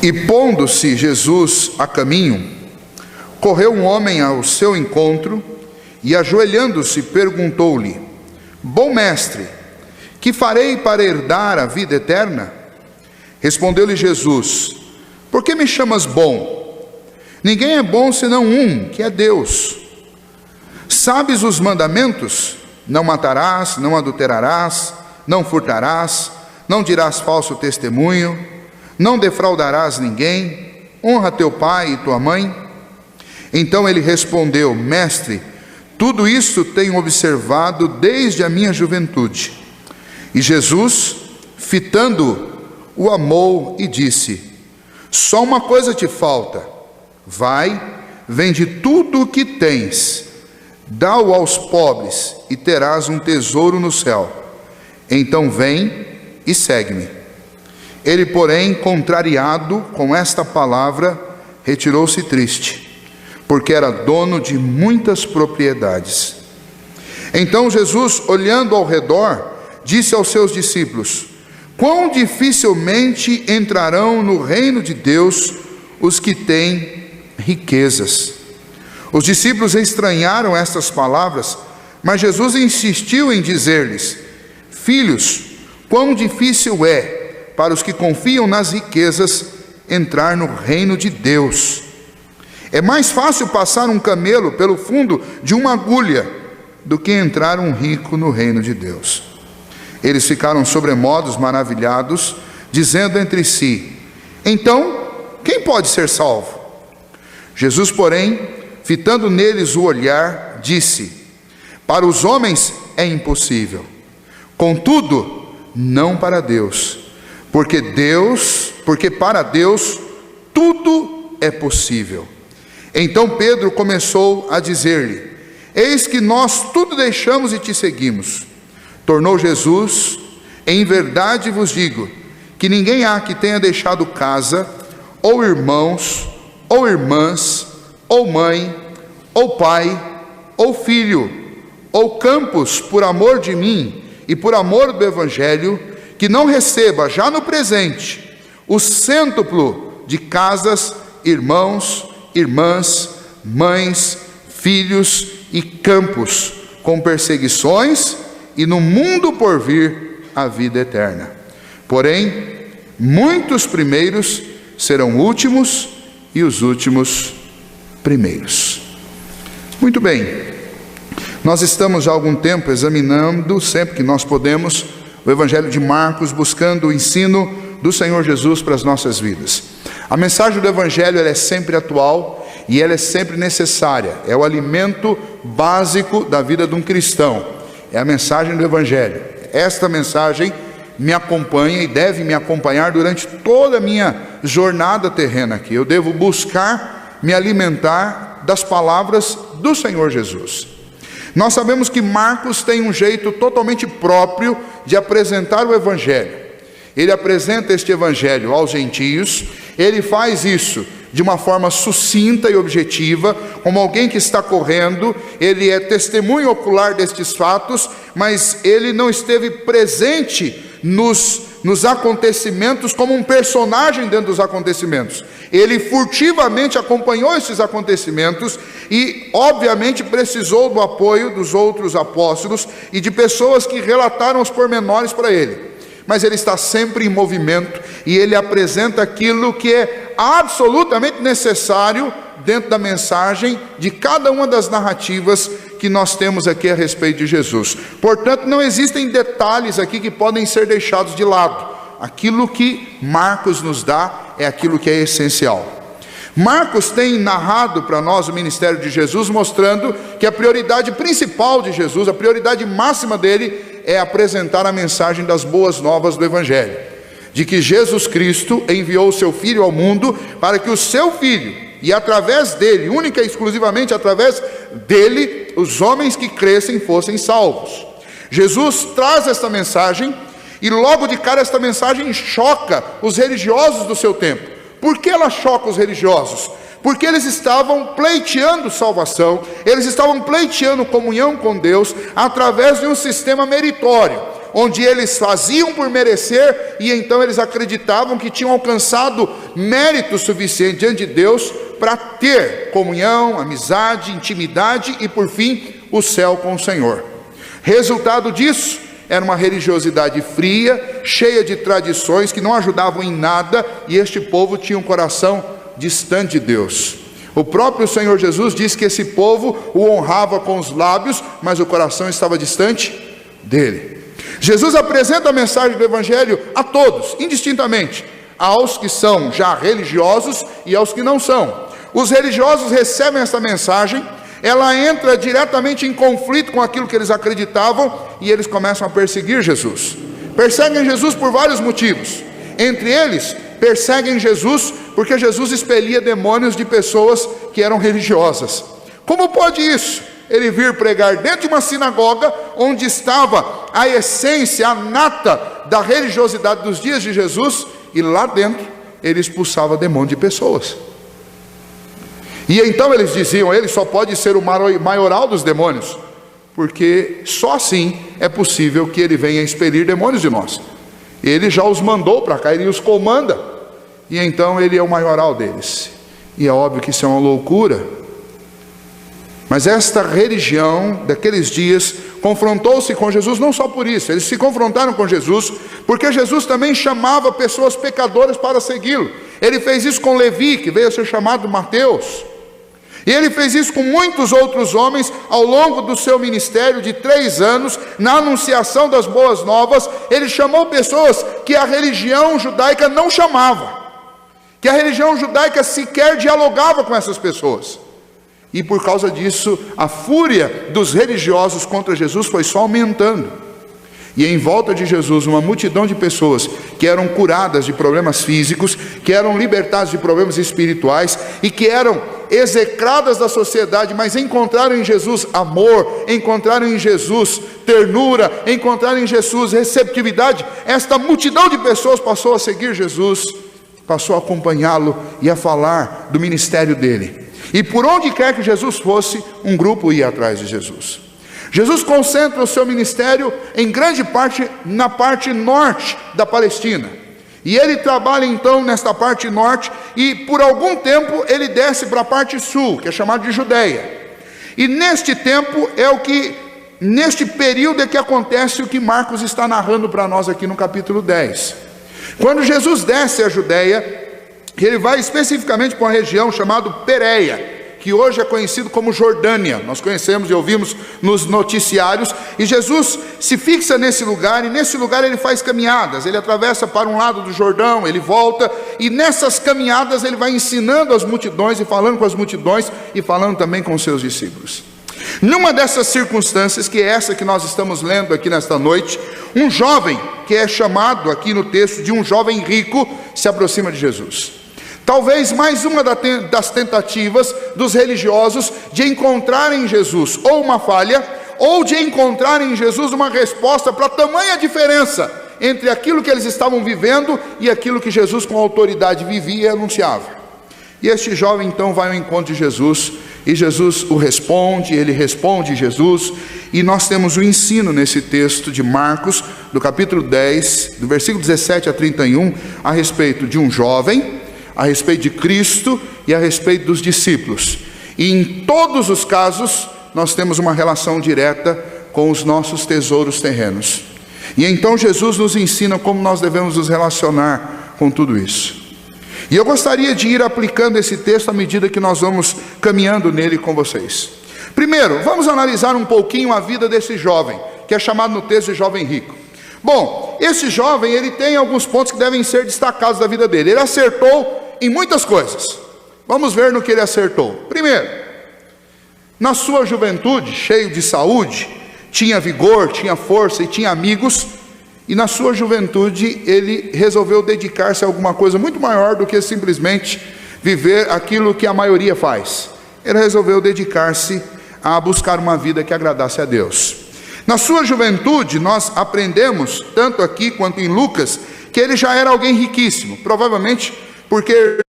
E pondo-se Jesus a caminho, correu um homem ao seu encontro e, ajoelhando-se, perguntou-lhe: Bom mestre, que farei para herdar a vida eterna? Respondeu-lhe Jesus: Por que me chamas bom? Ninguém é bom senão um, que é Deus. Sabes os mandamentos? Não matarás, não adulterarás, não furtarás, não dirás falso testemunho, não defraudarás ninguém, honra teu pai e tua mãe. Então ele respondeu: Mestre, tudo isso tenho observado desde a minha juventude. E Jesus, fitando-o, o amou e disse: Só uma coisa te falta. Vai, vende tudo o que tens, dá-o aos pobres e terás um tesouro no céu. Então vem e segue-me. Ele, porém, contrariado com esta palavra, retirou-se triste, porque era dono de muitas propriedades. Então Jesus, olhando ao redor, disse aos seus discípulos: Quão dificilmente entrarão no reino de Deus os que têm riquezas. Os discípulos estranharam estas palavras, mas Jesus insistiu em dizer-lhes: Filhos, quão difícil é para os que confiam nas riquezas entrar no reino de Deus. É mais fácil passar um camelo pelo fundo de uma agulha do que entrar um rico no reino de Deus. Eles ficaram sobremodos maravilhados, dizendo entre si: Então, quem pode ser salvo? Jesus, porém, fitando neles o olhar, disse: Para os homens é impossível, contudo, não para Deus, porque para Deus tudo é possível. Então Pedro começou a dizer-lhe: Eis que nós tudo deixamos e te seguimos. Tornou Jesus: Em verdade vos digo, que ninguém há que tenha deixado casa, ou irmãos, ou irmãs, ou mãe, ou pai, ou filho, ou campos, por amor de mim e por amor do Evangelho, que não receba já no presente o cêntuplo de casas, irmãos, irmãs, mães, filhos e campos, com perseguições, e no mundo por vir a vida eterna. Porém, muitos primeiros serão últimos, e os últimos primeiros. Muito bem, nós estamos já há algum tempo examinando, sempre que nós podemos, o Evangelho de Marcos, buscando o ensino do Senhor Jesus para as nossas vidas. A mensagem do Evangelho, ela é sempre atual e ela é sempre necessária. É o alimento básico da vida de um cristão. É a mensagem do Evangelho. Esta mensagem me acompanha e deve me acompanhar durante toda a minha jornada terrena aqui. Eu devo buscar me alimentar das palavras do Senhor Jesus. Nós sabemos que Marcos tem um jeito totalmente próprio de apresentar o Evangelho. Ele apresenta este Evangelho aos gentios, ele faz isso de uma forma sucinta e objetiva, como alguém que está correndo. Ele é testemunho ocular destes fatos, mas ele não esteve presente nos acontecimentos como um personagem dentro dos acontecimentos. Ele furtivamente acompanhou esses acontecimentos e obviamente precisou do apoio dos outros apóstolos e de pessoas que relataram os pormenores para ele. Mas ele está sempre em movimento e ele apresenta aquilo que é absolutamente necessário dentro da mensagem de cada uma das narrativas que nós temos aqui a respeito de Jesus. Portanto, não existem detalhes aqui que podem ser deixados de lado. Aquilo que Marcos nos dá é aquilo que é essencial. Marcos tem narrado para nós o ministério de Jesus, mostrando que a prioridade principal de Jesus, a prioridade máxima dele, é apresentar a mensagem das boas novas do Evangelho, de que Jesus Cristo enviou o seu Filho ao mundo para que o seu Filho, e através dele, única e exclusivamente através dele, os homens que crescem fossem salvos. Jesus traz esta mensagem e logo de cara esta mensagem choca os religiosos do seu tempo. Por que ela choca os religiosos? Porque eles estavam pleiteando salvação, eles estavam pleiteando comunhão com Deus através de um sistema meritório, onde eles faziam por merecer, e então eles acreditavam que tinham alcançado mérito suficiente diante de Deus para ter comunhão, amizade, intimidade e por fim o céu com o Senhor. Resultado disso era uma religiosidade fria, cheia de tradições que não ajudavam em nada, e este povo tinha um coração distante de Deus. O próprio Senhor Jesus disse que esse povo o honrava com os lábios, mas o coração estava distante dele. Jesus apresenta a mensagem do Evangelho a todos, indistintamente, aos que são já religiosos e aos que não são. Os religiosos recebem essa mensagem, ela entra diretamente em conflito com aquilo que eles acreditavam, e eles começam a perseguir Jesus. Perseguem Jesus por vários motivos. Entre eles, perseguem Jesus porque Jesus expelia demônios de pessoas que eram religiosas. Como pode isso? Ele vir pregar dentro de uma sinagoga onde estava a essência, a nata da religiosidade dos dias de Jesus, e lá dentro ele expulsava demônio de pessoas. E então eles diziam: ele só pode ser o maioral dos demônios, porque só assim é possível que ele venha expelir demônios de nós. Ele já os mandou para cá, ele os comanda, e então ele é o maioral deles. E é óbvio que isso é uma loucura, mas esta religião daqueles dias confrontou-se com Jesus não só por isso. Eles se confrontaram com Jesus porque Jesus também chamava pessoas pecadoras para segui-lo. Ele fez isso com Levi, que veio a ser chamado Mateus, e ele fez isso com muitos outros homens ao longo do seu ministério de 3 anos, na anunciação das boas novas. Ele chamou pessoas que a religião judaica não chamava, que a religião judaica sequer dialogava com essas pessoas. E por causa disso, a fúria dos religiosos contra Jesus foi só aumentando. E em volta de Jesus, uma multidão de pessoas que eram curadas de problemas físicos, que eram libertadas de problemas espirituais e que eram execradas da sociedade, mas encontraram em Jesus amor, encontraram em Jesus ternura, encontraram em Jesus receptividade. Esta multidão de pessoas passou a seguir Jesus, passou a acompanhá-lo e a falar do ministério dele. E por onde quer que Jesus fosse, um grupo ia atrás de Jesus. Jesus concentra o seu ministério em grande parte na parte norte da Palestina. E ele trabalha então nesta parte norte, e por algum tempo ele desce para a parte sul, que é chamada de Judeia. E neste tempo neste período é que acontece o que Marcos está narrando para nós aqui no capítulo 10. Quando Jesus desce a Judeia, ele vai especificamente para uma região chamada Pérea, que hoje é conhecido como Jordânia. Nós conhecemos e ouvimos nos noticiários. E Jesus se fixa nesse lugar, e nesse lugar ele faz caminhadas. Ele atravessa para um lado do Jordão, ele volta, e nessas caminhadas ele vai ensinando as multidões, e falando com as multidões, e falando também com os seus discípulos. Numa dessas circunstâncias, que é essa que nós estamos lendo aqui nesta noite, um jovem, que é chamado aqui no texto de um jovem rico, se aproxima de Jesus. Talvez mais uma das tentativas dos religiosos de encontrar em Jesus ou uma falha, ou de encontrar em Jesus uma resposta para a tamanha diferença entre aquilo que eles estavam vivendo e aquilo que Jesus com autoridade vivia e anunciava. E este jovem então vai ao encontro de Jesus, e Jesus o responde, ele responde Jesus, e nós temos o ensino nesse texto de Marcos, do capítulo 10, do versículo 17 a 31, a respeito de um jovem, a respeito de Cristo e a respeito dos discípulos. E em todos os casos nós temos uma relação direta com os nossos tesouros terrenos. E então Jesus nos ensina como nós devemos nos relacionar com tudo isso. E eu gostaria de ir aplicando esse texto à medida que nós vamos caminhando nele com vocês. Primeiro, vamos analisar um pouquinho a vida desse jovem, que é chamado no texto de jovem rico. Bom, esse jovem, ele tem alguns pontos que devem ser destacados da vida dele. Ele acertou em muitas coisas. Vamos ver no que ele acertou. Primeiro, na sua juventude, cheio de saúde, tinha vigor, tinha força e tinha amigos, e na sua juventude ele resolveu dedicar-se a alguma coisa muito maior do que simplesmente viver aquilo que a maioria faz. Ele resolveu dedicar-se a buscar uma vida que agradasse a Deus. Na sua juventude nós aprendemos, tanto aqui quanto em Lucas, que ele já era alguém riquíssimo, provavelmente porque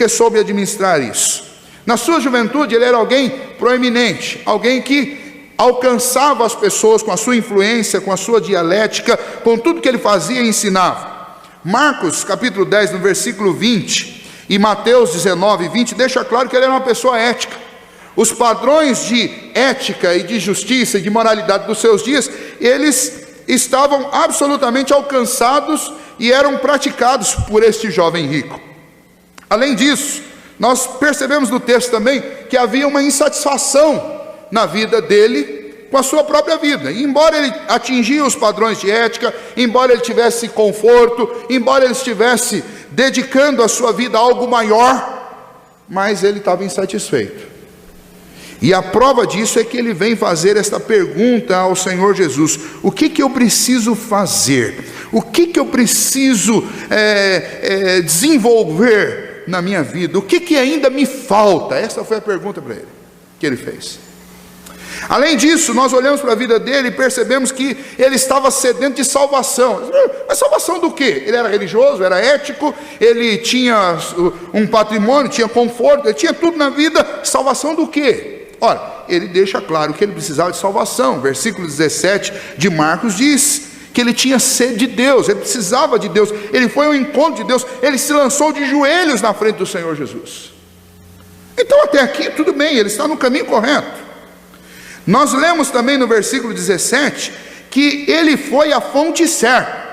soube administrar isso. Na sua juventude ele era alguém proeminente, alguém que alcançava as pessoas com a sua influência, com a sua dialética, com tudo que ele fazia e ensinava. Marcos capítulo 10, no versículo 20, e Mateus 19, 20, deixa claro que ele era uma pessoa ética. Os padrões de ética e de justiça e de moralidade dos seus dias, eles estavam absolutamente alcançados e eram praticados por este jovem rico. Além disso, nós percebemos no texto também que havia uma insatisfação na vida dele com a sua própria vida. E embora ele atingia os padrões de ética, embora ele tivesse conforto, embora ele estivesse dedicando a sua vida a algo maior, mas ele estava insatisfeito. E a prova disso é que ele vem fazer esta pergunta ao Senhor Jesus: o que eu preciso fazer? O que eu preciso desenvolver na minha vida? O que ainda me falta? Essa foi a pergunta para ele, que ele fez. Além disso, nós olhamos para a vida dele e percebemos que ele estava sedento de salvação. Mas salvação do quê? Ele era religioso, era ético, ele tinha um patrimônio, tinha conforto, ele tinha tudo na vida. Salvação do quê? Ora, ele deixa claro que ele precisava de salvação. Versículo 17 de Marcos diz que ele tinha sede de Deus, ele precisava de Deus, ele foi ao encontro de Deus, ele se lançou de joelhos na frente do Senhor Jesus. Então até aqui tudo bem, ele está no caminho correto. Nós lemos também no versículo 17 que ele foi à fonte certa.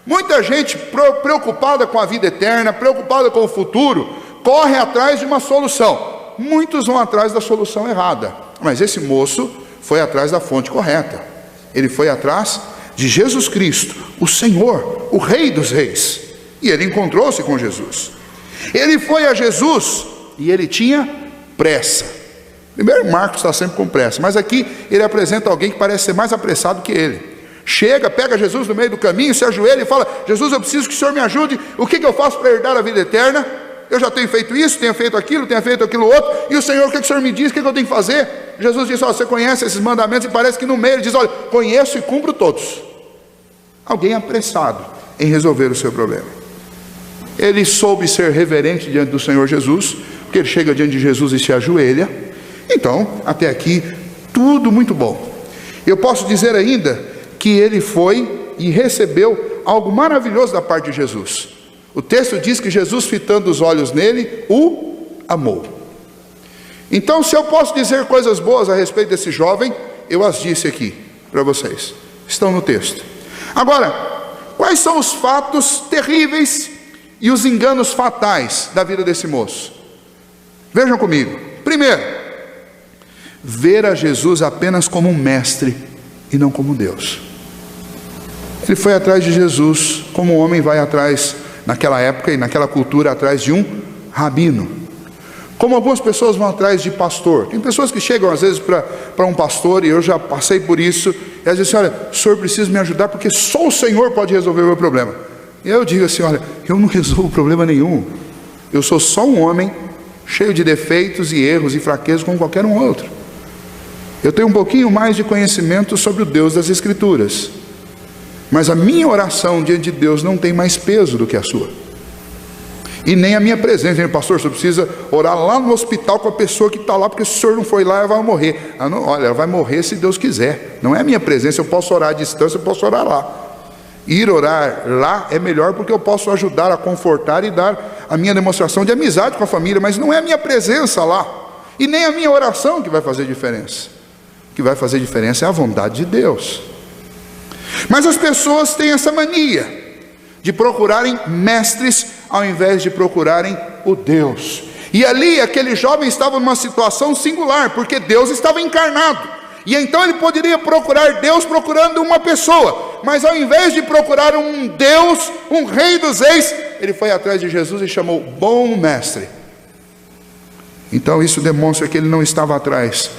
Muita gente preocupada com a vida eterna, preocupada com o futuro, corre atrás de uma solução. Muitos vão atrás da solução errada, mas esse moço foi atrás da fonte correta. Ele foi atrás de Jesus Cristo, o Senhor, o Rei dos Reis, e ele encontrou-se com Jesus. Ele foi a Jesus e ele tinha pressa. Primeiro, Marcos está sempre com pressa, mas aqui ele apresenta alguém que parece ser mais apressado que ele. Chega, pega Jesus no meio do caminho, se ajoelha e fala: Jesus, eu preciso que o Senhor me ajude. O que eu faço para herdar a vida eterna? Eu já tenho feito isso, tenho feito aquilo outro, e o Senhor, o que o Senhor me diz, o que eu tenho que fazer? Jesus diz: você conhece esses mandamentos? E parece que no meio ele diz: olha, conheço e cumpro todos. Alguém apressado em resolver o seu problema. Ele soube ser reverente diante do Senhor Jesus, porque ele chega diante de Jesus e se ajoelha. Então, até aqui, tudo muito bom. Eu posso dizer ainda que ele foi e recebeu algo maravilhoso da parte de Jesus. O texto diz que Jesus, fitando os olhos nele, o amou. Então, se eu posso dizer coisas boas a respeito desse jovem, eu as disse aqui para vocês. Estão no texto. Agora, quais são os fatos terríveis e os enganos fatais da vida desse moço? Vejam comigo. Primeiro, ver a Jesus apenas como um mestre e não como Deus. Ele foi atrás de Jesus como um homem vai atrás, naquela época e naquela cultura, atrás de um rabino. Como algumas pessoas vão atrás de pastor. Tem pessoas que chegam às vezes para um pastor, e eu já passei por isso, e às vezes: olha, o senhor precisa me ajudar porque só o Senhor pode resolver o meu problema. E eu digo assim: olha, eu não resolvo problema nenhum, eu sou só um homem cheio de defeitos e erros e fraquezas como qualquer um outro. Eu tenho um pouquinho mais de conhecimento sobre o Deus das Escrituras, mas a minha oração diante de Deus não tem mais peso do que a sua, e nem a minha presença. Pastor, você precisa orar lá no hospital com a pessoa que está lá, porque se o senhor não for lá, ela vai morrer. Olha, ela vai morrer se Deus quiser, não é a minha presença. Eu posso orar à distância, eu posso orar lá. Ir orar lá é melhor, porque eu posso ajudar a confortar e dar a minha demonstração de amizade com a família, mas não é a minha presença lá, e nem a minha oração que vai fazer diferença. O que vai fazer diferença é a vontade de Deus. Mas as pessoas têm essa mania de procurarem mestres ao invés de procurarem o Deus. E ali aquele jovem estava numa situação singular, porque Deus estava encarnado, e então ele poderia procurar Deus procurando uma pessoa, mas ao invés de procurar um Deus, um Rei dos Reis, ele foi atrás de Jesus e chamou bom mestre. Então isso demonstra que ele não estava atrás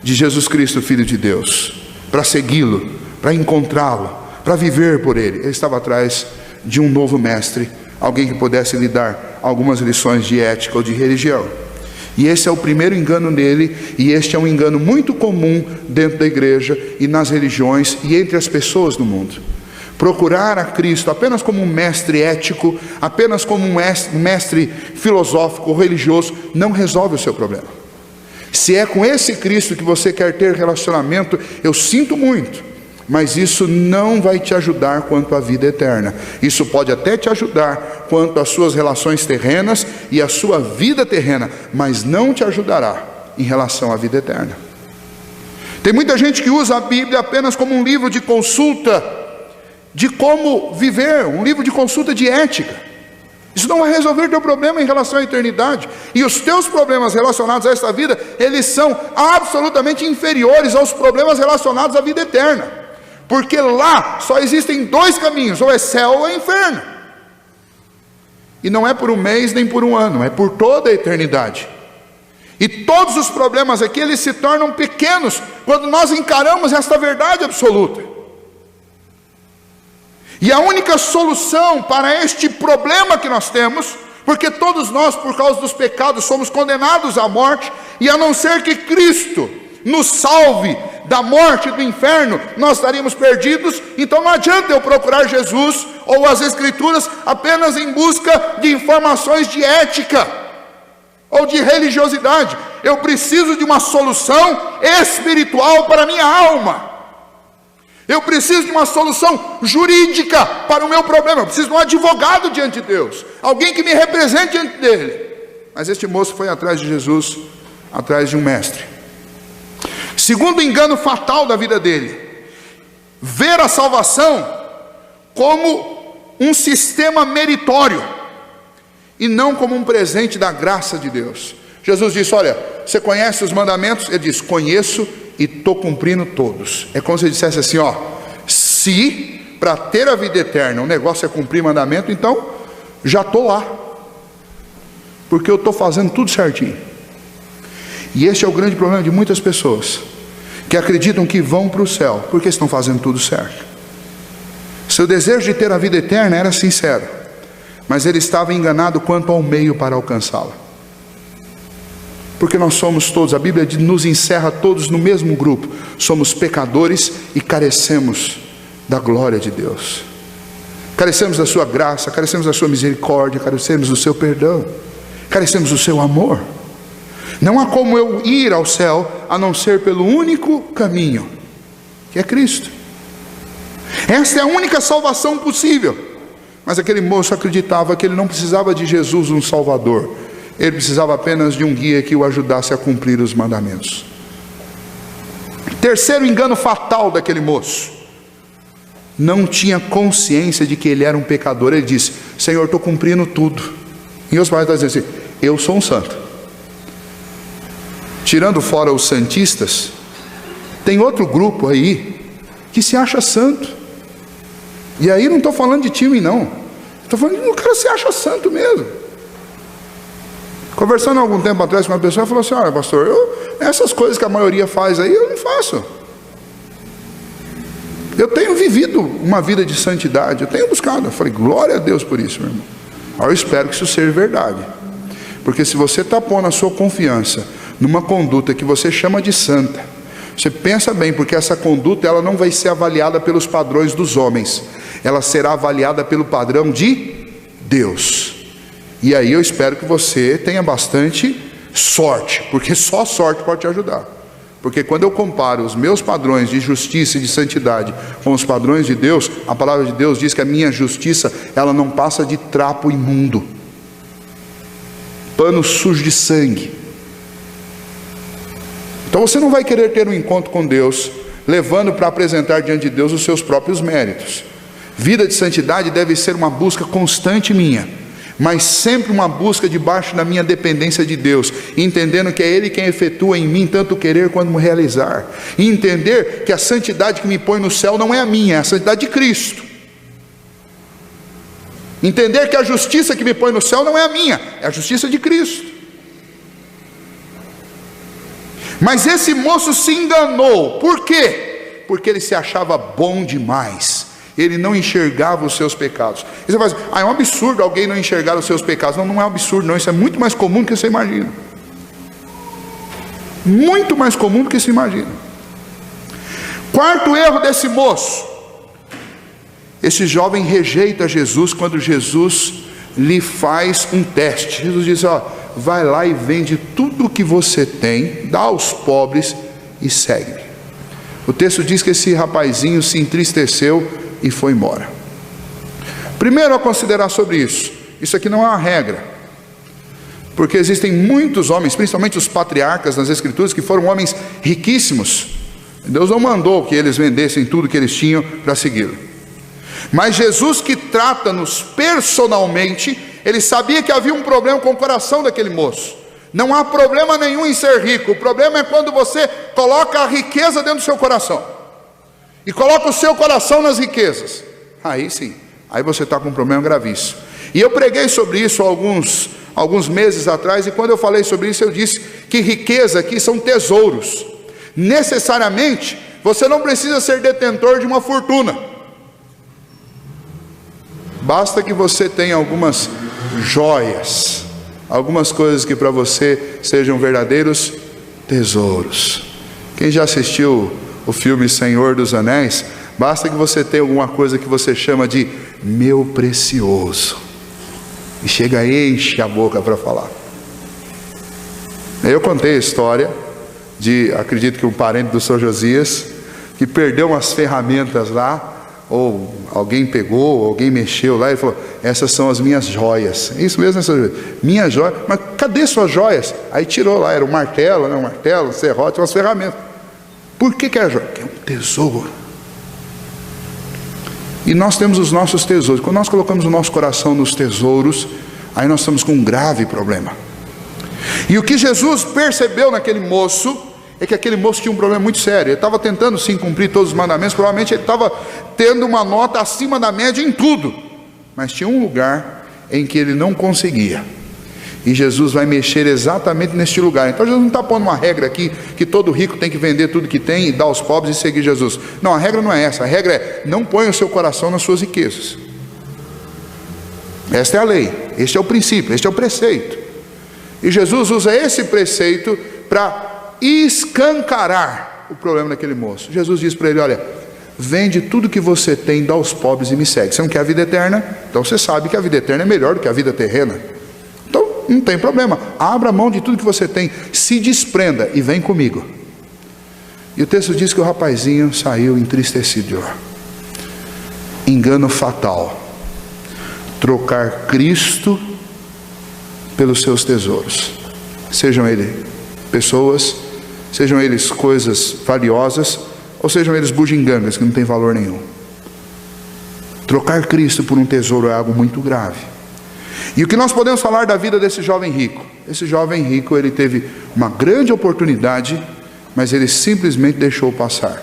de Jesus Cristo, Filho de Deus, para segui-lo, para encontrá-lo, para viver por ele. Ele estava atrás de um novo mestre, alguém que pudesse lhe dar algumas lições de ética ou de religião. E esse é o primeiro engano nele, e este é um engano muito comum dentro da igreja e nas religiões e entre as pessoas do mundo. Procurar a Cristo apenas como um mestre ético, apenas como um mestre filosófico ou religioso, não resolve o seu problema. Se é com esse Cristo que você quer ter relacionamento, eu sinto muito, mas isso não vai te ajudar quanto à vida eterna. Isso pode até te ajudar quanto às suas relações terrenas e à sua vida terrena, mas não te ajudará em relação à vida eterna. Tem muita gente que usa a Bíblia apenas como um livro de consulta de como viver, um livro de consulta de ética. Isso não vai resolver teu problema em relação à eternidade. E os teus problemas relacionados a esta vida, eles são absolutamente inferiores aos problemas relacionados à vida eterna. Porque lá só existem dois caminhos, ou é céu ou é inferno. E não é por um mês nem por um ano, é por toda a eternidade. E todos os problemas aqui, eles se tornam pequenos quando nós encaramos esta verdade absoluta. E a única solução para este problema que nós temos, porque todos nós, por causa dos pecados, somos condenados à morte, e a não ser que Cristo nos salve da morte e do inferno, nós estaríamos perdidos. Então não adianta eu procurar Jesus ou as Escrituras apenas em busca de informações de ética ou de religiosidade. Eu preciso de uma solução espiritual para a minha alma. Eu preciso de uma solução jurídica para o meu problema. Eu preciso de um advogado diante de Deus, alguém que me represente diante dele. Mas este moço foi atrás de Jesus, atrás de um mestre. Segundo engano fatal da vida dele, ver a salvação como um sistema meritório e não como um presente da graça de Deus. Jesus disse: olha, você conhece os mandamentos? Ele disse: conheço e estou cumprindo todos. É como se ele dissesse assim: ó, se para ter a vida eterna o negócio é cumprir mandamento, então já estou lá, porque eu estou fazendo tudo certinho. E esse é o grande problema de muitas pessoas que acreditam que vão para o céu porque estão fazendo tudo certo. Seu desejo de ter a vida eterna era sincero, mas ele estava enganado quanto ao meio para alcançá-la. Porque nós somos todos, a Bíblia nos encerra todos no mesmo grupo, somos pecadores e carecemos da glória de Deus, carecemos da sua graça, carecemos da sua misericórdia, carecemos do seu perdão, carecemos do seu amor. Não há como eu ir ao céu a não ser pelo único caminho, que é Cristo. Esta é a única salvação possível. Mas aquele moço acreditava que ele não precisava de Jesus, um Salvador. Ele precisava apenas de um guia que o ajudasse a cumprir os mandamentos. Terceiro engano fatal daquele moço: não tinha consciência de que ele era um pecador. Ele disse: Senhor, estou cumprindo tudo. Em outras palavras, está dizendo assim: eu sou um santo. Tirando fora os santistas, tem outro grupo aí que se acha santo. E aí não estou falando de time não, estou falando de um cara que se acha santo mesmo. Conversando há algum tempo atrás com uma pessoa, falou assim: olha, pastor, essas coisas que a maioria faz aí, eu não faço. Eu tenho vivido uma vida de santidade, eu tenho buscado. Eu falei: glória a Deus por isso, meu irmão. Eu espero que isso seja verdade, porque se você está pondo a sua confiança numa conduta que você chama de santa, você pensa bem, porque essa conduta ela não vai ser avaliada pelos padrões dos homens, ela será avaliada pelo padrão de Deus. E aí eu espero que você tenha bastante sorte, porque só sorte pode te ajudar. Porque quando eu comparo os meus padrões de justiça e de santidade com os padrões de Deus, a palavra de Deus diz que a minha justiça, ela não passa de trapo imundo, pano sujo de sangue. Então você não vai querer ter um encontro com Deus levando para apresentar diante de Deus os seus próprios méritos. Vida de santidade deve ser uma busca constante minha, mas sempre uma busca debaixo da minha dependência de Deus, entendendo que é Ele quem efetua em mim tanto querer quanto realizar, e entender que a santidade que me põe no céu não é a minha, é a santidade de Cristo. Entender que a justiça que me põe no céu não é a minha, é a justiça de Cristo. Mas esse moço se enganou. Por quê? Porque ele se achava bom demais. Ele não enxergava os seus pecados. E você fala assim: é um absurdo alguém não enxergar os seus pecados. Não, não é um absurdo não, isso é muito mais comum do que você imagina. Muito mais comum do que você imagina. Quarto erro desse moço: esse jovem rejeita Jesus quando Jesus lhe faz um teste. Jesus diz: ó, vai lá e vende tudo o que você tem, dá aos pobres e segue-me. O texto diz que esse rapazinho se entristeceu e foi embora. Primeiro a considerar sobre isso. Isso aqui não é uma regra, porque existem muitos homens, principalmente os patriarcas nas Escrituras, que foram homens riquíssimos. Deus não mandou que eles vendessem tudo que eles tinham para segui-lo. Mas Jesus, que trata-nos personalmente, ele sabia que havia um problema com o coração daquele moço. Não há problema nenhum em ser rico. O problema é quando você coloca a riqueza dentro do seu coração e coloca o seu coração nas riquezas. Aí sim, aí você está com um problema gravíssimo. E eu preguei sobre isso alguns meses atrás, e quando eu falei sobre isso, eu disse que riqueza aqui são tesouros. Necessariamente, você não precisa ser detentor de uma fortuna. Basta que você tenha algumas joias, algumas coisas que para você sejam verdadeiros tesouros. Quem já assistiu o filme Senhor dos Anéis, basta que você tenha alguma coisa que você chama de meu precioso, e chega e enche a boca para falar. Eu contei a história de, acredito que um parente do Sr. Josias, que perdeu umas ferramentas lá, ou alguém pegou, alguém mexeu lá, e falou: essas são as minhas joias. Isso mesmo, né, Sr. Josias? Minhas joias. Mas cadê suas joias? Aí tirou lá, era um martelo, né? Um martelo, um serrote, umas ferramentas. Por que é a joia? Porque é um tesouro. E nós temos os nossos tesouros. Quando nós colocamos o nosso coração nos tesouros, aí nós estamos com um grave problema. E o que Jesus percebeu naquele moço é que aquele moço tinha um problema muito sério. Ele estava tentando sim cumprir todos os mandamentos, provavelmente ele estava tendo uma nota acima da média em tudo, mas tinha um lugar em que ele não conseguia, e Jesus vai mexer exatamente neste lugar. Então Jesus não está pondo uma regra aqui, que todo rico tem que vender tudo que tem e dar aos pobres e seguir Jesus. Não, a regra não é essa. A regra é: não ponha o seu coração nas suas riquezas. Esta é a lei, este é o princípio, este é o preceito. E Jesus usa esse preceito para escancarar o problema daquele moço. Jesus diz para ele: olha, vende tudo que você tem, dá aos pobres e me segue. Você não quer a vida eterna? Então você sabe que a vida eterna é melhor do que a vida terrena. Então não tem problema, abra mão de tudo que você tem, se desprenda e vem comigo. E o texto diz que o rapazinho saiu entristecido de lá. Engano fatal: trocar Cristo pelos seus tesouros, sejam eles pessoas, sejam eles coisas valiosas, ou sejam eles bugigangas que não tem valor nenhum. Trocar Cristo por um tesouro é algo muito grave. E o que nós podemos falar da vida desse jovem rico? Esse jovem rico, ele teve uma grande oportunidade, mas ele simplesmente deixou passar.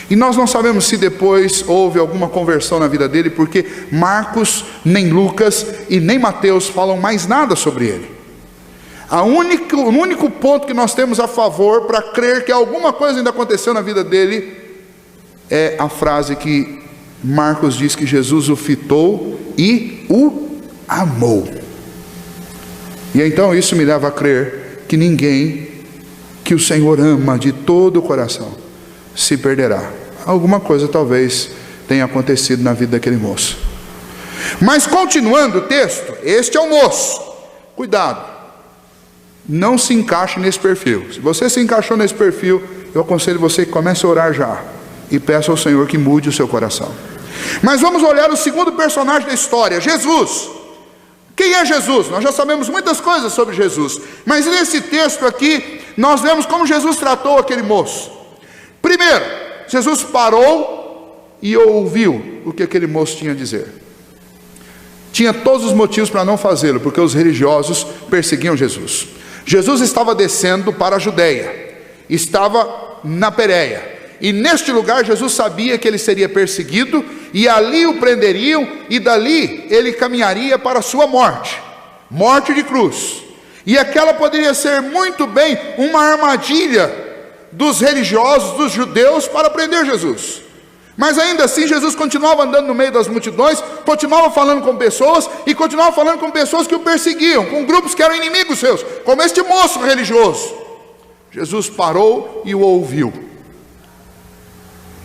E nós não sabemos se depois houve alguma conversão na vida dele, porque Marcos, nem Lucas e nem Mateus falam mais nada sobre ele. O único ponto que nós temos a favor para crer que alguma coisa ainda aconteceu na vida dele é a frase que Marcos diz que Jesus o fitou e o amou. E então isso me leva a crer que ninguém que o Senhor ama de todo o coração se perderá. Alguma coisa talvez tenha acontecido na vida daquele moço. Mas continuando o texto, este é o moço. Cuidado, não se encaixe nesse perfil. Se você se encaixou nesse perfil, eu aconselho você que comece a orar já e peça ao Senhor que mude o seu coração. Mas vamos olhar o segundo personagem da história, Jesus. Quem é Jesus? Nós já sabemos muitas coisas sobre Jesus, mas nesse texto aqui nós vemos como Jesus tratou aquele moço. Primeiro, Jesus parou e ouviu o que aquele moço tinha a dizer. Tinha todos os motivos para não fazê-lo, porque os religiosos perseguiam Jesus. Jesus estava descendo para a Judeia, estava na Pérea, e neste lugar Jesus sabia que ele seria perseguido, e ali o prenderiam, e dali ele caminharia para a sua morte, morte de cruz. E aquela poderia ser muito bem uma armadilha dos religiosos, dos judeus, para prender Jesus. Mas ainda assim Jesus continuava andando no meio das multidões, continuava falando com pessoas, e continuava falando com pessoas que o perseguiam, com grupos que eram inimigos seus, como este moço religioso. Jesus parou e o ouviu.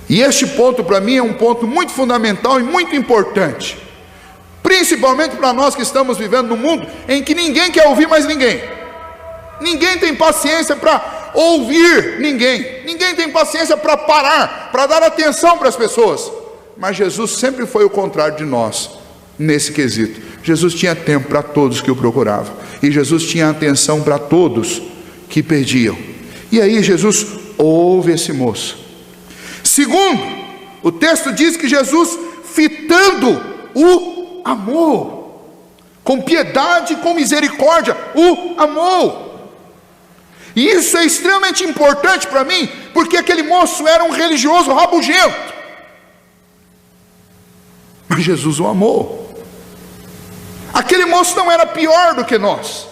E este ponto para mim é um ponto muito fundamental e muito importante, principalmente para nós que estamos vivendo num mundo em que ninguém quer ouvir mais ninguém. Ninguém tem paciência para ouvir ninguém. Ninguém tem paciência para parar, para dar atenção para as pessoas. Mas Jesus sempre foi o contrário de nós nesse quesito. Jesus tinha tempo para todos que o procuravam. E Jesus tinha atenção para todos que pediam. E aí Jesus ouve esse moço. Segundo, o texto diz que Jesus, fitando o amor, com piedade e com misericórdia, o amou. E isso é extremamente importante para mim, porque aquele moço era um religioso rabugento, mas Jesus o amou. Aquele moço não era pior do que nós,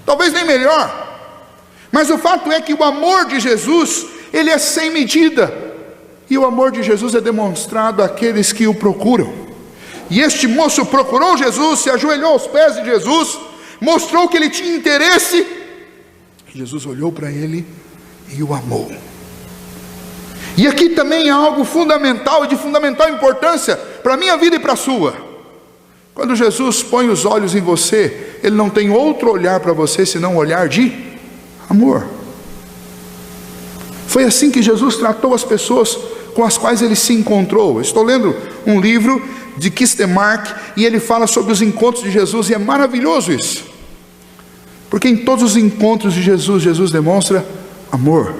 talvez nem melhor, mas o fato é que o amor de Jesus, ele é sem medida, e o amor de Jesus é demonstrado àqueles que o procuram. E este moço procurou Jesus, se ajoelhou aos pés de Jesus, mostrou que ele tinha interesse, e Jesus olhou para ele e o amou. E aqui também há algo fundamental e de fundamental importância para a minha vida e para a sua. Quando Jesus põe os olhos em você, Ele não tem outro olhar para você senão um olhar de amor. Foi assim que Jesus tratou as pessoas com as quais Ele se encontrou. Estou lendo um livro de Kistemark e ele fala sobre os encontros de Jesus, e é maravilhoso isso, porque em todos os encontros de Jesus, Jesus demonstra amor,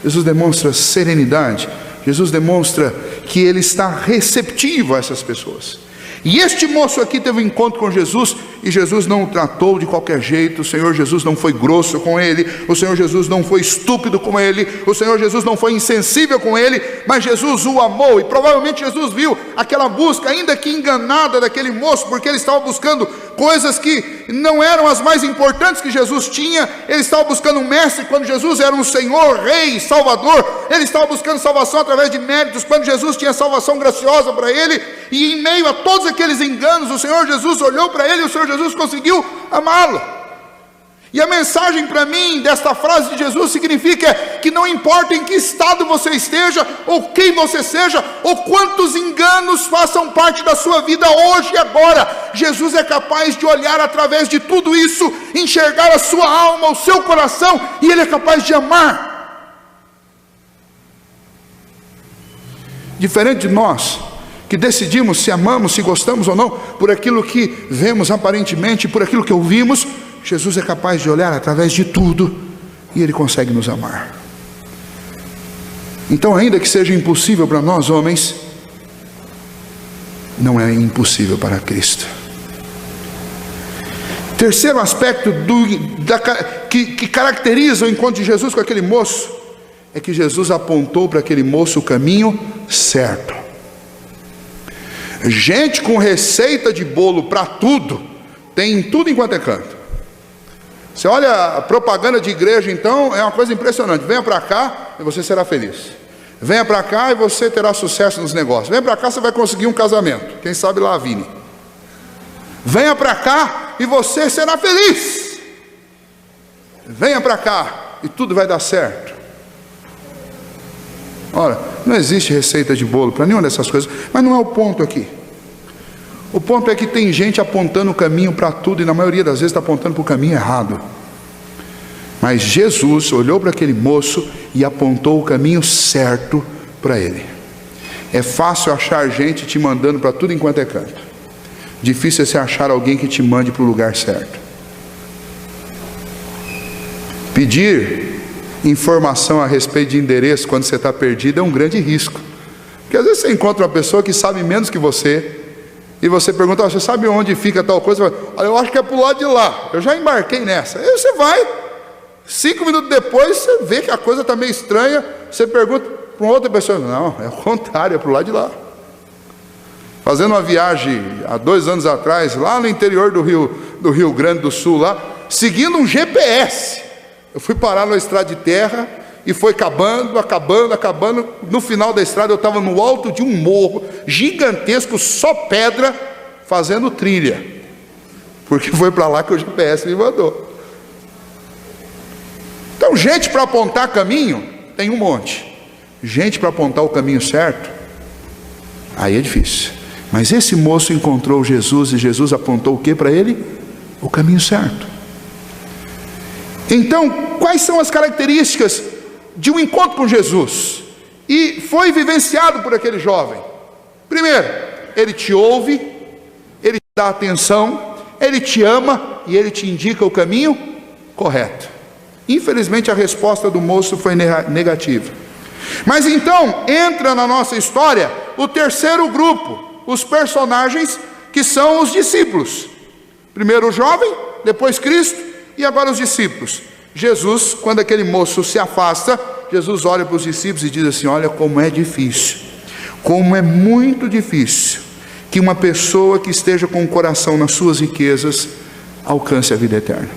Jesus demonstra serenidade, Jesus demonstra que Ele está receptivo a essas pessoas. E este moço aqui teve um encontro com Jesus, e Jesus não o tratou de qualquer jeito. O Senhor Jesus não foi grosso com ele, o Senhor Jesus não foi estúpido com ele, o Senhor Jesus não foi insensível com ele, mas Jesus o amou. E provavelmente Jesus viu aquela busca, ainda que enganada, daquele moço, porque ele estava buscando coisas que não eram as mais importantes que Jesus tinha. Ele estava buscando um mestre quando Jesus era um Senhor, Rei, Salvador. Ele estava buscando salvação através de méritos quando Jesus tinha salvação graciosa para ele. E em meio a todos aqueles enganos, o Senhor Jesus olhou para ele e o Senhor Jesus conseguiu amá-lo. E a mensagem para mim desta frase de Jesus significa que não importa em que estado você esteja, ou quem você seja, ou quantos enganos façam parte da sua vida hoje e agora, Jesus é capaz de olhar através de tudo isso, enxergar a sua alma, o seu coração, e Ele é capaz de amar. Diferente de nós, que decidimos se amamos, se gostamos ou não, por aquilo que vemos aparentemente, por aquilo que ouvimos, Jesus é capaz de olhar através de tudo, e Ele consegue nos amar. Então, ainda que seja impossível para nós homens, não é impossível para Cristo. Terceiro aspecto que caracteriza o encontro de Jesus com aquele moço, é que Jesus apontou para aquele moço o caminho certo. Gente com receita de bolo para tudo, tem em tudo enquanto é canto. Você olha a propaganda de igreja, então, é uma coisa impressionante. Venha para cá e você será feliz. Venha para cá e você terá sucesso nos negócios. Venha para cá, você vai conseguir um casamento. Quem sabe lá a Vini. Venha para cá e você será feliz. Venha para cá e tudo vai dar certo. Ora, não existe receita de bolo para nenhuma dessas coisas, mas não é o ponto aqui. O ponto é que tem gente apontando o caminho para tudo, e na maioria das vezes está apontando para o caminho errado. Mas Jesus olhou para aquele moço e apontou o caminho certo para ele. É fácil achar gente te mandando para tudo enquanto é canto. Difícil é você achar alguém que te mande para o lugar certo. Pedir informação a respeito de endereço quando você está perdido é um grande risco, porque às vezes você encontra uma pessoa que sabe menos que você, e você pergunta: você sabe onde fica tal coisa? Olha, eu acho que é para o lado de lá, eu já embarquei nessa. Aí você vai, 5 minutos depois você vê que a coisa está meio estranha, você pergunta para uma outra pessoa: não, é o contrário, é para o lado de lá. Fazendo uma viagem há 2 anos atrás, lá no interior do Rio Grande do Sul, lá, seguindo um GPS, eu fui parar na estrada de terra, e foi acabando. No final da estrada eu estava no alto de um morro gigantesco, só pedra, fazendo trilha, porque foi para lá que o GPS me mandou. Então, gente para apontar caminho tem um monte. Gente para apontar o caminho certo, aí é difícil. Mas esse moço encontrou Jesus, e Jesus apontou o que para ele? O caminho certo. Então, quais são as características de um encontro com Jesus? E foi vivenciado por aquele jovem. Primeiro, ele te ouve, ele te dá atenção, ele te ama e ele te indica o caminho correto. Infelizmente a resposta do moço foi negativa. Mas então entra na nossa história o terceiro grupo, os personagens que são os discípulos. Primeiro o jovem, depois Cristo e agora os discípulos. Jesus, quando aquele moço se afasta, Jesus olha para os discípulos e diz assim: olha como é difícil, como é muito difícil que uma pessoa que esteja com o coração nas suas riquezas alcance a vida eterna.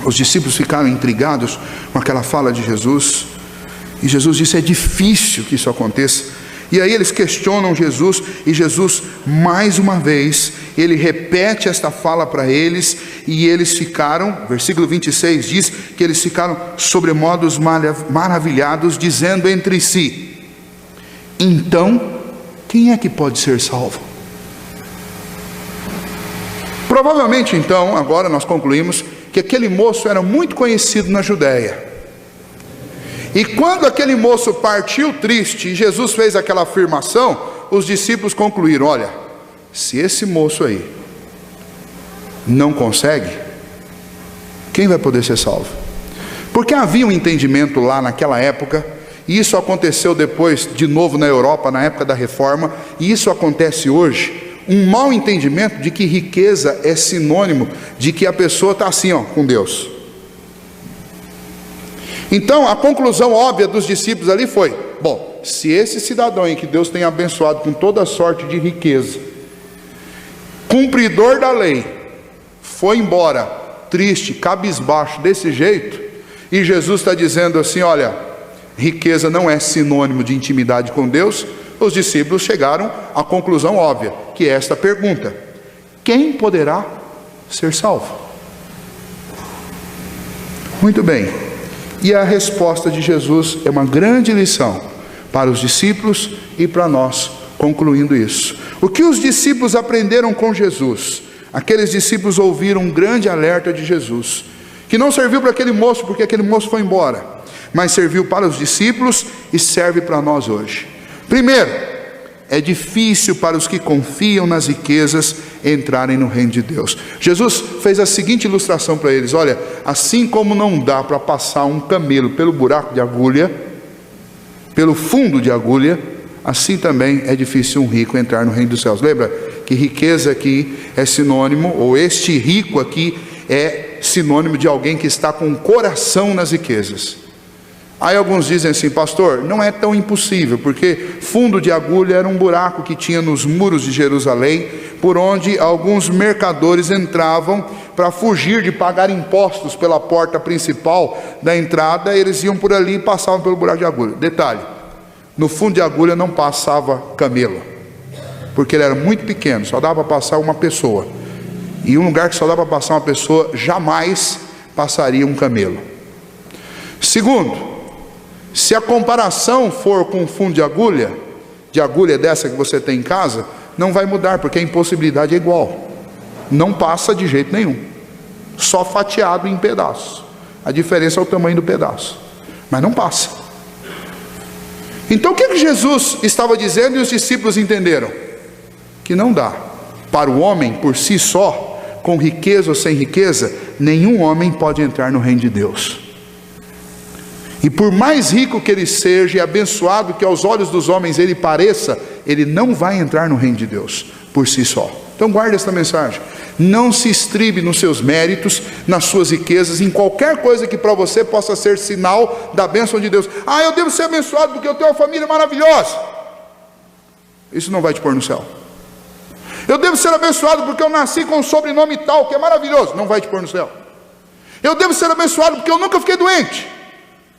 Os discípulos ficaram intrigados com aquela fala de Jesus, e Jesus disse: é difícil que isso aconteça. E aí eles questionam Jesus, e Jesus, mais uma vez, ele repete esta fala para eles, e eles ficaram, versículo 26 diz, que eles ficaram sobremodos maravilhados, dizendo entre si: então, quem é que pode ser salvo? Provavelmente então, agora nós concluímos, que aquele moço era muito conhecido na Judéia. E quando aquele moço partiu triste e Jesus fez aquela afirmação, os discípulos concluíram: olha, se esse moço aí não consegue, quem vai poder ser salvo? Porque havia um entendimento lá naquela época, e isso aconteceu depois de novo na Europa, na época da Reforma, e isso acontece hoje, um mau entendimento de que riqueza é sinônimo de que a pessoa está assim, ó, com Deus. Então a conclusão óbvia dos discípulos ali foi: bom, se esse cidadão em que Deus tem abençoado com toda sorte de riqueza, cumpridor da lei, foi embora triste, cabisbaixo desse jeito, e Jesus está dizendo assim: olha, riqueza não é sinônimo de intimidade com Deus, os discípulos chegaram à conclusão óbvia, que é esta pergunta: quem poderá ser salvo? Muito bem. E a resposta de Jesus é uma grande lição para os discípulos e para nós, concluindo isso. O que os discípulos aprenderam com Jesus? Aqueles discípulos ouviram um grande alerta de Jesus, que não serviu para aquele moço, porque aquele moço foi embora, mas serviu para os discípulos e serve para nós hoje. Primeiro, é difícil para os que confiam nas riquezas entrarem no reino de Deus. Jesus fez a seguinte ilustração para eles: olha, assim como não dá para passar um camelo pelo buraco de agulha, pelo fundo de agulha, assim também é difícil um rico entrar no reino dos céus. Lembra que riqueza aqui é sinônimo, ou este rico aqui é sinônimo de alguém que está com o coração nas riquezas. Aí alguns dizem assim: pastor, não é tão impossível, porque fundo de agulha era um buraco que tinha nos muros de Jerusalém, por onde alguns mercadores entravam para fugir de pagar impostos pela porta principal da entrada. Eles iam por ali e passavam pelo buraco de agulha. Detalhe: no fundo de agulha não passava camelo, porque ele era muito pequeno, só dava para passar uma pessoa, e um lugar que só dava para passar uma pessoa, jamais passaria um camelo. Segundo, se a comparação for com um fundo de agulha dessa que você tem em casa, não vai mudar, porque a impossibilidade é igual, não passa de jeito nenhum, só fatiado em pedaços. A diferença é o tamanho do pedaço, mas não passa. Então o que Jesus estava dizendo e os discípulos entenderam? Que não dá para o homem por si só, com riqueza ou sem riqueza, nenhum homem pode entrar no reino de Deus. E por mais rico que ele seja e abençoado que aos olhos dos homens ele pareça, ele não vai entrar no reino de Deus por si só. Então guarde esta mensagem: não se estribe nos seus méritos, nas suas riquezas, em qualquer coisa que para você possa ser sinal da bênção de Deus. Ah, eu devo ser abençoado porque eu tenho uma família maravilhosa. Isso não vai te pôr no céu. Eu devo ser abençoado porque eu nasci com um sobrenome tal, que é maravilhoso. Não vai te pôr no céu. Eu devo ser abençoado porque eu nunca fiquei doente.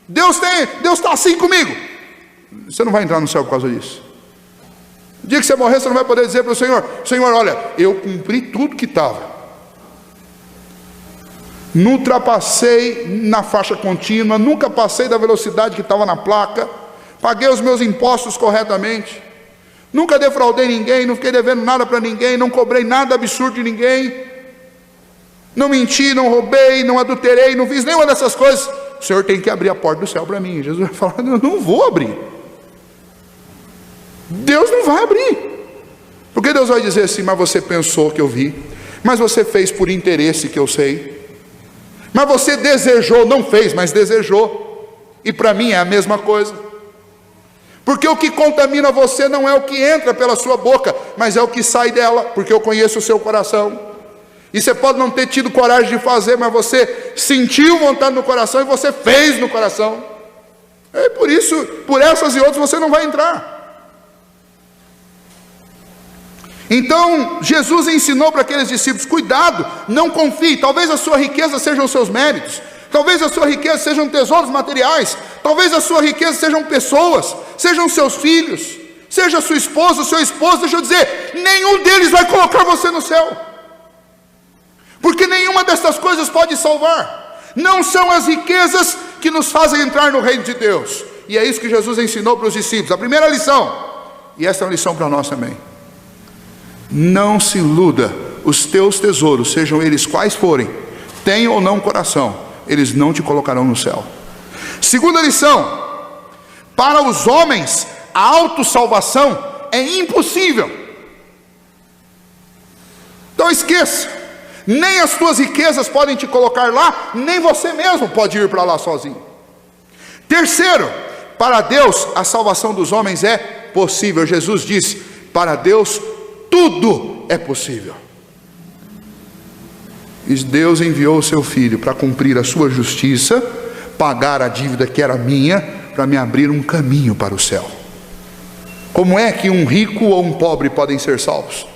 Deus está assim comigo. Você não vai entrar no céu por causa disso. O dia que você morrer, você não vai poder dizer para o Senhor: Senhor, olha, eu cumpri tudo que estava, não ultrapassei na faixa contínua, nunca passei da velocidade que estava na placa, paguei os meus impostos corretamente, nunca defraudei ninguém, não fiquei devendo nada para ninguém, não cobrei nada absurdo de ninguém. não menti, não roubei, não adulterei, não fiz nenhuma dessas coisas. O Senhor tem que abrir a porta do céu para mim. Jesus vai falar: eu não vou abrir. Deus não vai abrir. Porque Deus vai dizer assim: mas você pensou que eu vi, mas você fez por interesse que eu sei, mas você desejou, não fez, mas desejou. E para mim é a mesma coisa. Porque o que contamina você não é o que entra pela sua boca, mas é o que sai dela, porque eu conheço o seu coração. E você pode não ter tido coragem de fazer, mas você sentiu vontade no coração e você fez no coração. É por isso, por essas e outras você não vai entrar. Então Jesus ensinou para aqueles discípulos: cuidado, não confie. Talvez a sua riqueza sejam os seus méritos, talvez a sua riqueza sejam tesouros materiais, talvez a sua riqueza sejam pessoas, sejam seus filhos, seja sua esposa, o seu esposo. Deixa eu dizer, nenhum deles vai colocar você no céu, porque nenhuma dessas coisas pode salvar. Não são as riquezas que nos fazem entrar no reino de Deus. E é isso que Jesus ensinou para os discípulos. A primeira lição, e essa é uma lição para nós também: não se iluda. Os teus tesouros, sejam eles quais forem, tenham ou não coração, eles não te colocarão no céu. Segunda lição: para os homens a autossalvação é impossível. Então esqueça, nem as tuas riquezas podem te colocar lá, nem você mesmo pode ir para lá sozinho. Terceiro, para Deus a salvação dos homens é possível. Jesus disse: para Deus tudo é possível. E Deus enviou o seu Filho para cumprir a sua justiça, pagar a dívida que era minha, para me abrir um caminho para o céu. Como é que um rico ou um pobre podem ser salvos?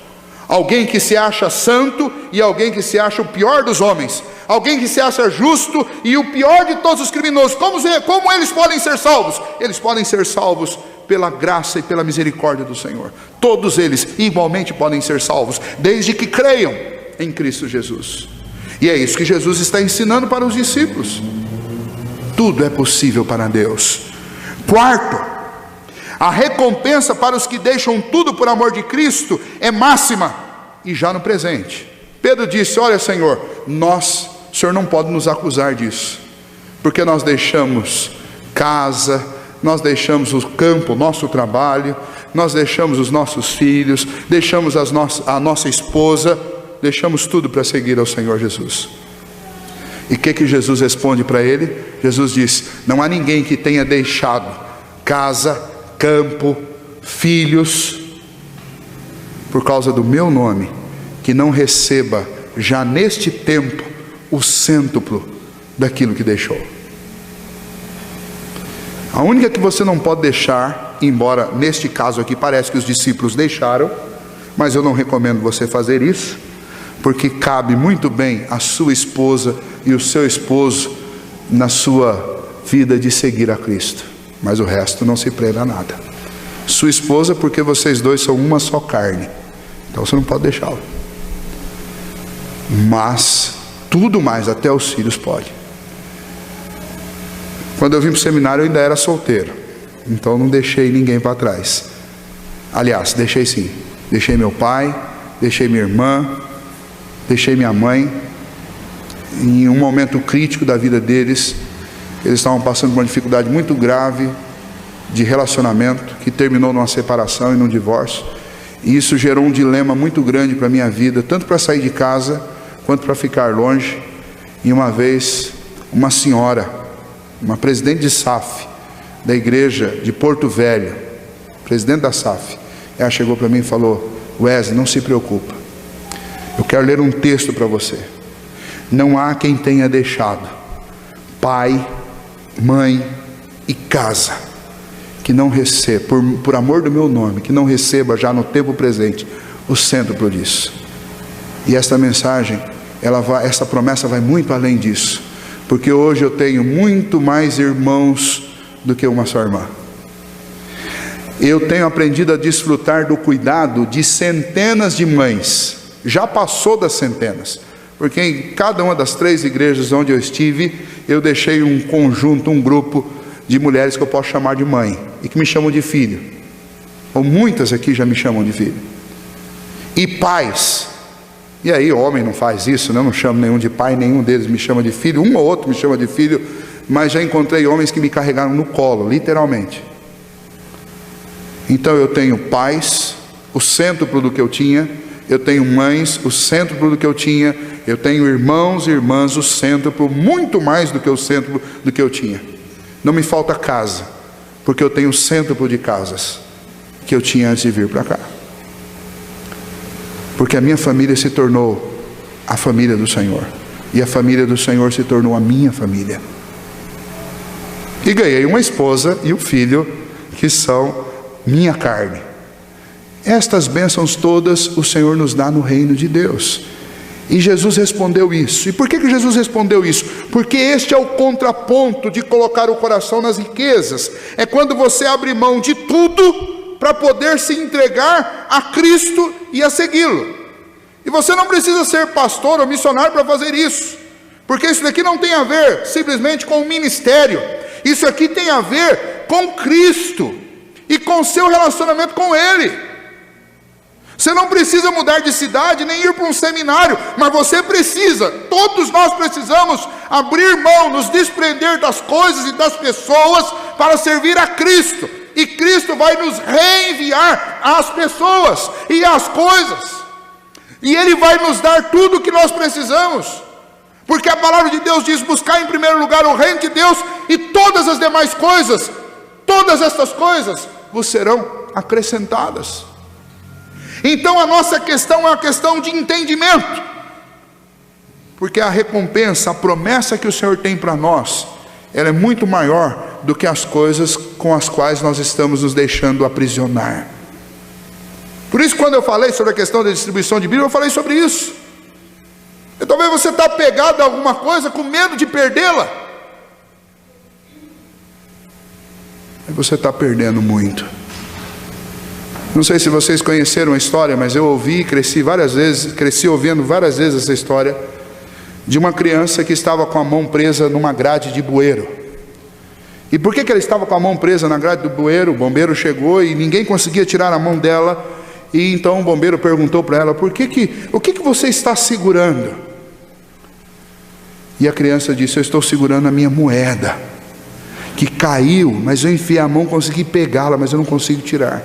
Alguém que se acha santo e alguém que se acha o pior dos homens, alguém que se acha justo e o pior de todos os criminosos. Como eles podem ser salvos? Eles podem ser salvos pela graça e pela misericórdia do Senhor. Todos eles igualmente podem ser salvos, desde que creiam em Cristo Jesus. E é isso que Jesus está ensinando para os discípulos. Tudo é possível para Deus. Quarto, a recompensa para os que deixam tudo por amor de Cristo é máxima e já no presente. Pedro disse: olha, Senhor, o Senhor não pode nos acusar disso, porque nós deixamos casa, nós deixamos o campo, o nosso trabalho, nós deixamos os nossos filhos, deixamos a nossa esposa, deixamos tudo para seguir ao Senhor Jesus. E o que Jesus responde para ele? Jesus diz: não há ninguém que tenha deixado casa, campo, filhos, por causa do meu nome, que não receba já neste tempo o cêntuplo daquilo que deixou. A única que você não pode deixar, embora neste caso aqui parece que os discípulos deixaram, mas eu não recomendo você fazer isso, porque cabe muito bem a sua esposa e o seu esposo na sua vida de seguir a Cristo. Mas o resto não se prenda a nada. Sua esposa, porque vocês dois são uma só carne, então você não pode deixá-lo. Mas tudo mais, até os filhos pode. Quando eu vim para o seminário eu ainda era solteiro, então não deixei ninguém para trás. Aliás, deixei sim. Deixei meu pai, deixei minha irmã, deixei minha mãe. Em um momento crítico da vida deles, eles estavam passando por uma dificuldade muito grave de relacionamento, que terminou numa separação e num divórcio. E isso gerou um dilema muito grande para a minha vida, tanto para sair de casa, quanto para ficar longe. E uma vez, uma senhora, uma presidente de SAF, da igreja de Porto Velho, presidente da SAF, ela chegou para mim e falou: Wesley, não se preocupa, eu quero ler um texto para você. Não há quem tenha deixado pai, mãe e casa, que não receba, por amor do meu nome, que não receba já no tempo presente o cêntuplo disso. E esta mensagem, essa promessa vai muito além disso, porque hoje eu tenho muito mais irmãos do que uma só irmã. Eu tenho aprendido a desfrutar do cuidado de centenas de mães, já passou das centenas, porque em cada uma das 3 igrejas onde eu estive, eu deixei um conjunto, um grupo de mulheres que eu posso chamar de mãe, e que me chamam de filho, ou muitas aqui já me chamam de filho, e pais E aí, homem não faz isso, né? Eu não chamo nenhum de pai, nenhum deles me chama de filho, um ou outro me chama de filho, mas já encontrei homens que me carregaram no colo, literalmente. Então eu tenho pais, o cêntuplo do que eu tinha, eu tenho mães, o cêntuplo do que eu tinha, eu tenho irmãos e irmãs, o cêntuplo, muito mais do que o cêntuplo do que eu tinha. Não me falta casa, porque eu tenho o cêntuplo de casas que eu tinha antes de vir para cá. Porque a minha família se tornou a família do Senhor, e a família do Senhor se tornou a minha família. E ganhei uma esposa e um filho que são minha carne. Estas bênçãos todas o Senhor nos dá no reino de Deus. E Jesus respondeu isso. E por que Jesus respondeu isso? Porque este é o contraponto de colocar o coração nas riquezas. É quando você abre mão de tudo para poder se entregar a Cristo e a segui-lo. E você não precisa ser pastor ou missionário para fazer isso, porque isso daqui não tem a ver simplesmente com o ministério. Isso aqui tem a ver com Cristo e com o seu relacionamento com Ele. Você não precisa mudar de cidade, nem ir para um seminário, mas você precisa, todos nós precisamos abrir mão, nos desprender das coisas e das pessoas para servir a Cristo. E Cristo vai nos reenviar às pessoas e às coisas. E Ele vai nos dar tudo o que nós precisamos. Porque a palavra de Deus diz: buscar em primeiro lugar o reino de Deus, e todas as demais coisas, todas estas coisas vos serão acrescentadas. Então a nossa questão é uma questão de entendimento, porque a recompensa, a promessa que o Senhor tem para nós, ela é muito maior do que as coisas com as quais nós estamos nos deixando aprisionar. Por isso, quando eu falei sobre a questão da distribuição de Bíblia, eu falei sobre isso. E talvez você está apegado a alguma coisa com medo de perdê-la, e você está perdendo muito. Não sei se vocês conheceram a história, mas eu ouvi e cresci ouvindo várias vezes essa história de uma criança que estava com a mão presa numa grade de bueiro. E por que ela estava com a mão presa na grade do bueiro? O bombeiro chegou e ninguém conseguia tirar a mão dela. E então o bombeiro perguntou para ela: o que você está segurando? E a criança disse: eu estou segurando a minha moeda, que caiu, mas eu enfiei a mão, consegui pegá-la, mas eu não consigo tirar.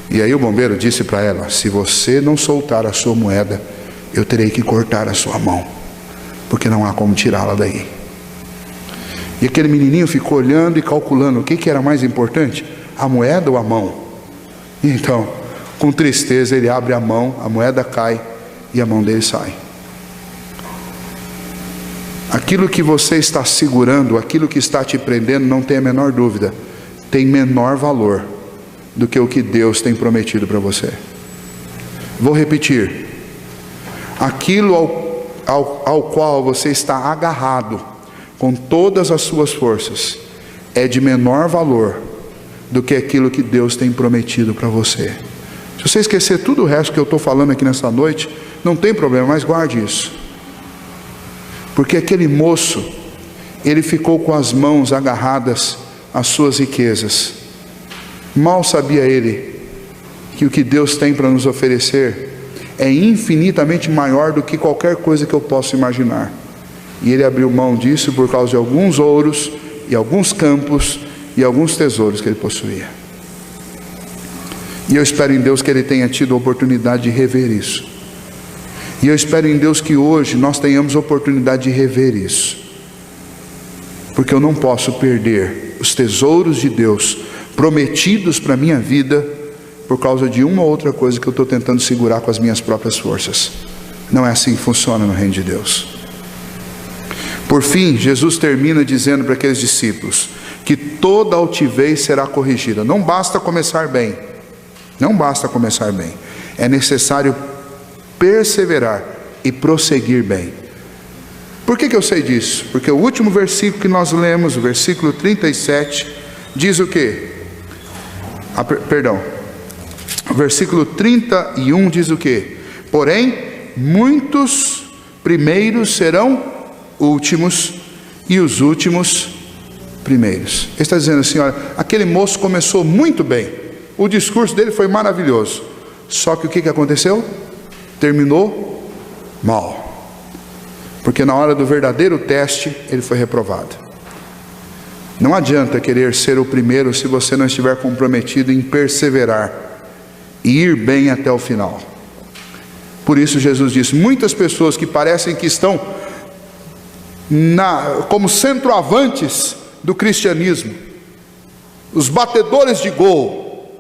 E aí o bombeiro disse para ela: se você não soltar a sua moeda, eu terei que cortar a sua mão, porque não há como tirá-la daí. E aquele menininho ficou olhando e calculando o que era mais importante, a moeda ou a mão. E então, com tristeza, ele abre a mão, a moeda cai e a mão dele sai. Aquilo que você está segurando, aquilo que está te prendendo, não tem a menor dúvida, tem menor valor do que o que Deus tem prometido para você. Vou repetir: aquilo ao qual você está agarrado com todas as suas forças é de menor valor do que aquilo que Deus tem prometido para você. Se você esquecer tudo o resto que eu estou falando aqui nessa noite, não tem problema, mas guarde isso. Porque aquele moço, ele ficou com as mãos agarradas às suas riquezas. Mal sabia ele que o que Deus tem para nos oferecer é infinitamente maior do que qualquer coisa que eu possa imaginar. E ele abriu mão disso por causa de alguns ouros e alguns campos e alguns tesouros que ele possuía. E eu espero em Deus que ele tenha tido a oportunidade de rever isso. E eu espero em Deus que hoje nós tenhamos a oportunidade de rever isso. Porque eu não posso perder os tesouros de Deus prometidos para a minha vida por causa de uma ou outra coisa que eu estou tentando segurar com as minhas próprias forças. Não é assim que funciona no reino de Deus. Por fim, Jesus termina dizendo para aqueles discípulos que toda altivez será corrigida. Não basta começar bem, não basta começar bem, é necessário perseverar e prosseguir bem. Por que eu sei disso? Porque o último versículo que nós lemos, o versículo 37, diz o quê? O versículo 31 diz o quê? Porém, muitos primeiros serão últimos, e os últimos primeiros. Ele está dizendo assim: olha, aquele moço começou muito bem, o discurso dele foi maravilhoso, só que o que aconteceu? Terminou mal, porque na hora do verdadeiro teste ele foi reprovado. Não adianta querer ser o primeiro se você não estiver comprometido em perseverar e ir bem até o final. Por isso Jesus diz: muitas pessoas que parecem que estão como centroavantes do cristianismo, os batedores de gol,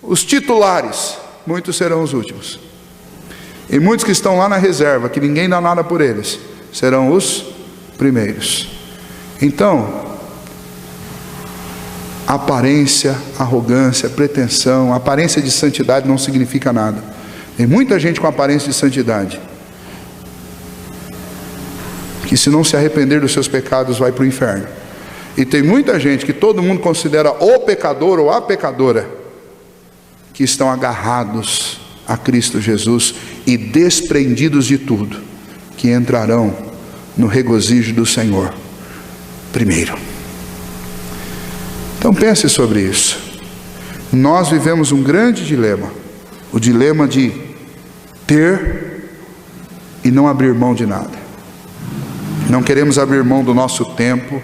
os titulares, muitos serão os últimos. E muitos que estão lá na reserva, que ninguém dá nada por eles, serão os primeiros. Então, aparência, arrogância, pretensão, aparência de santidade não significa nada. Tem muita gente com aparência de santidade que, se não se arrepender dos seus pecados, vai para o inferno. E tem muita gente que todo mundo considera o pecador ou a pecadora, que estão agarrados a Cristo Jesus e desprendidos de tudo, que entrarão no regozijo do Senhor primeiro. Então pense sobre isso. Nós vivemos um grande dilema, o dilema de ter e não abrir mão de nada. Não queremos abrir mão do nosso tempo,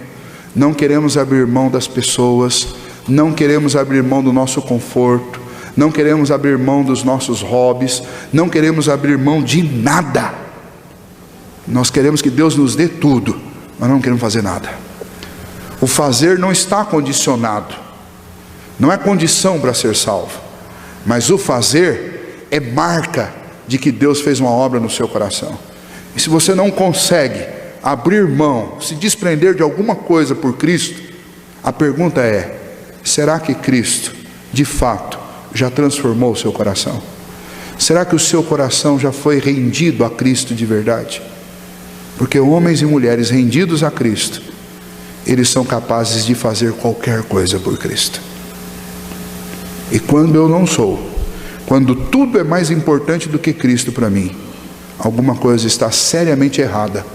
não queremos abrir mão das pessoas, não queremos abrir mão do nosso conforto, não queremos abrir mão dos nossos hobbies, não queremos abrir mão de nada. Nós queremos que Deus nos dê tudo, mas não queremos fazer nada. O fazer não está condicionado, não é condição para ser salvo, mas o fazer é marca de que Deus fez uma obra no seu coração. E se você não consegue abrir mão, se desprender de alguma coisa por Cristo, a pergunta é: será que Cristo de fato já transformou o seu coração? Será que o seu coração já foi rendido a Cristo de verdade? Porque homens e mulheres rendidos a Cristo, eles são capazes de fazer qualquer coisa por Cristo. E quando eu não sou, quando tudo é mais importante do que Cristo para mim, alguma coisa está seriamente errada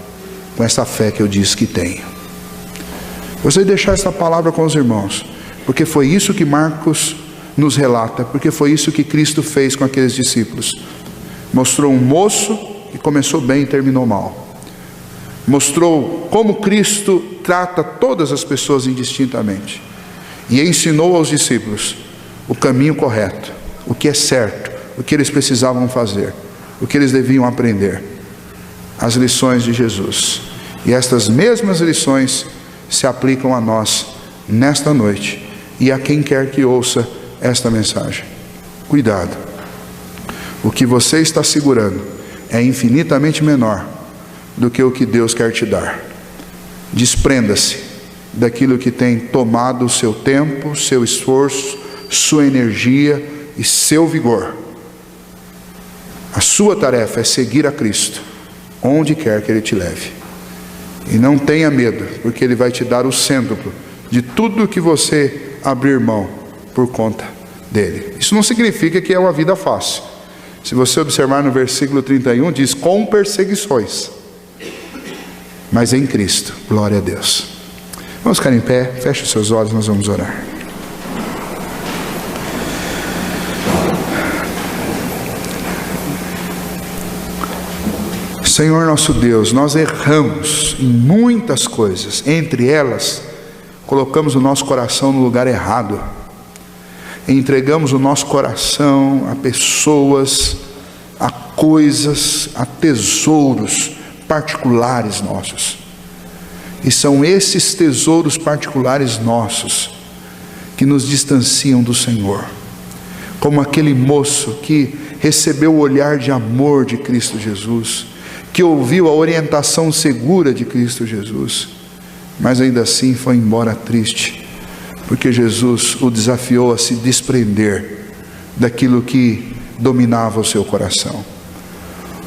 com essa fé que eu disse que tenho. Gostaria de deixar essa palavra com os irmãos, porque foi isso que Marcos nos relata, porque foi isso que Cristo fez com aqueles discípulos. Mostrou um moço que começou bem e terminou mal. Mostrou como Cristo trata todas as pessoas indistintamente, e ensinou aos discípulos o caminho correto, o que é certo, o que eles precisavam fazer, o que eles deviam aprender, as lições de Jesus. E estas mesmas lições se aplicam a nós nesta noite e a quem quer que ouça esta mensagem. Cuidado, o que você está segurando é infinitamente menor do que o que Deus quer te dar. Desprenda-se daquilo que tem tomado o seu tempo, seu esforço, sua energia e seu vigor. A sua tarefa é seguir a Cristo onde quer que Ele te leve. E não tenha medo, porque Ele vai te dar o cêntuplo de tudo que você abrir mão por conta dele. Isso não significa que é uma vida fácil. Se você observar no versículo 31, diz: com perseguições, mas em Cristo. Glória a Deus. Vamos ficar em pé, feche os seus olhos, nós vamos orar. Senhor nosso Deus, nós erramos em muitas coisas. Entre elas, colocamos o nosso coração no lugar errado. Entregamos o nosso coração a pessoas, a coisas, a tesouros particulares nossos. E são esses tesouros particulares nossos que nos distanciam do Senhor. Como aquele moço que recebeu o olhar de amor de Cristo Jesus, que ouviu a orientação segura de Cristo Jesus, mas ainda assim foi embora triste, porque Jesus o desafiou a se desprender daquilo que dominava o seu coração.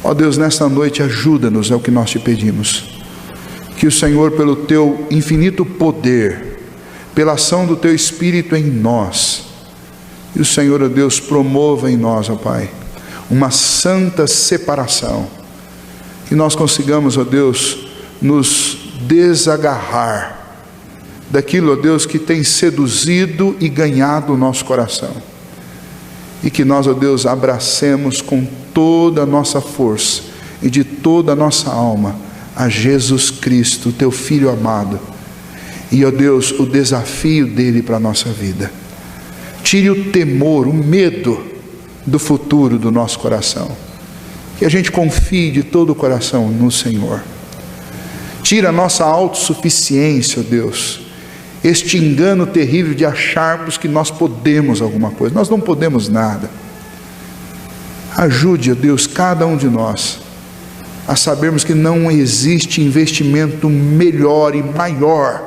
Ó Deus, nesta noite ajuda-nos, é o que nós te pedimos. Que o Senhor, pelo teu infinito poder, pela ação do teu Espírito em nós, e o Senhor, ó Deus, promova em nós, ó Pai, uma santa separação. Que nós consigamos, ó Deus, nos desagarrar daquilo, ó Deus, que tem seduzido e ganhado o nosso coração. E que nós, ó Deus, abracemos com toda a nossa força e de toda a nossa alma a Jesus Cristo, teu Filho amado. E, ó Deus, o desafio dele para a nossa vida. Tire o temor, o medo do futuro do nosso coração. Que a gente confie de todo o coração no Senhor. Tira a nossa autossuficiência, ó Deus. Este engano terrível de acharmos que nós podemos alguma coisa. Nós não podemos nada. Ajude, ó Deus, cada um de nós a sabermos que não existe investimento melhor e maior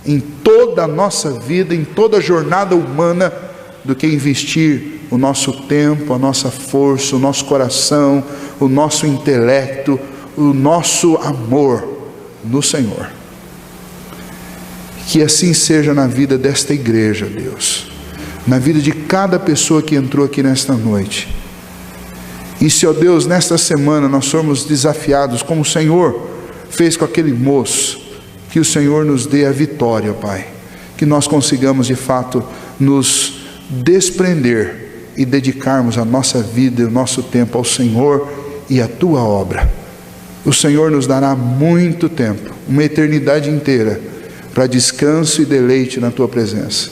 em toda a nossa vida, em toda a jornada humana, do que investir o nosso tempo, a nossa força, o nosso coração, o nosso intelecto, o nosso amor no Senhor. Que assim seja na vida desta igreja, Deus, na vida de cada pessoa que entrou aqui nesta noite. E se, ó Deus, nesta semana nós formos desafiados, como o Senhor fez com aquele moço, que o Senhor nos dê a vitória, Pai. Que nós consigamos de fato nos desprender e dedicarmos a nossa vida e o nosso tempo ao Senhor e à Tua obra. O Senhor nos dará muito tempo, uma eternidade inteira, para descanso e deleite na Tua presença.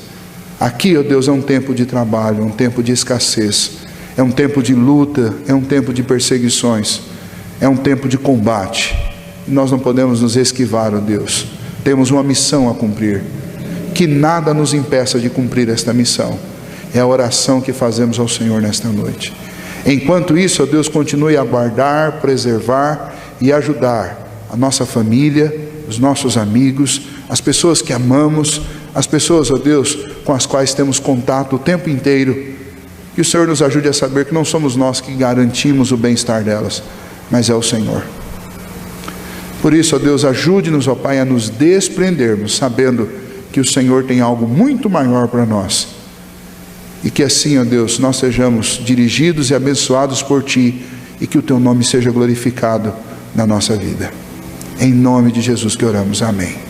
Aqui, ó Deus, é um tempo de trabalho, um tempo de escassez, é um tempo de luta, é um tempo de perseguições, é um tempo de combate. Nós não podemos nos esquivar, ó Deus. Temos uma missão a cumprir. Que nada nos impeça de cumprir esta missão. É a oração que fazemos ao Senhor nesta noite. Enquanto isso, ó Deus, continue a guardar, preservar e ajudar a nossa família, os nossos amigos, as pessoas que amamos, as pessoas, ó Deus, com as quais temos contato o tempo inteiro. Que o Senhor nos ajude a saber que não somos nós que garantimos o bem-estar delas, mas é o Senhor. Por isso, ó Deus, ajude-nos, ó Pai, a nos desprendermos, sabendo que o Senhor tem algo muito maior para nós. E que assim, ó Deus, nós sejamos dirigidos e abençoados por Ti, e que o Teu nome seja glorificado na nossa vida. Em nome de Jesus que oramos, amém.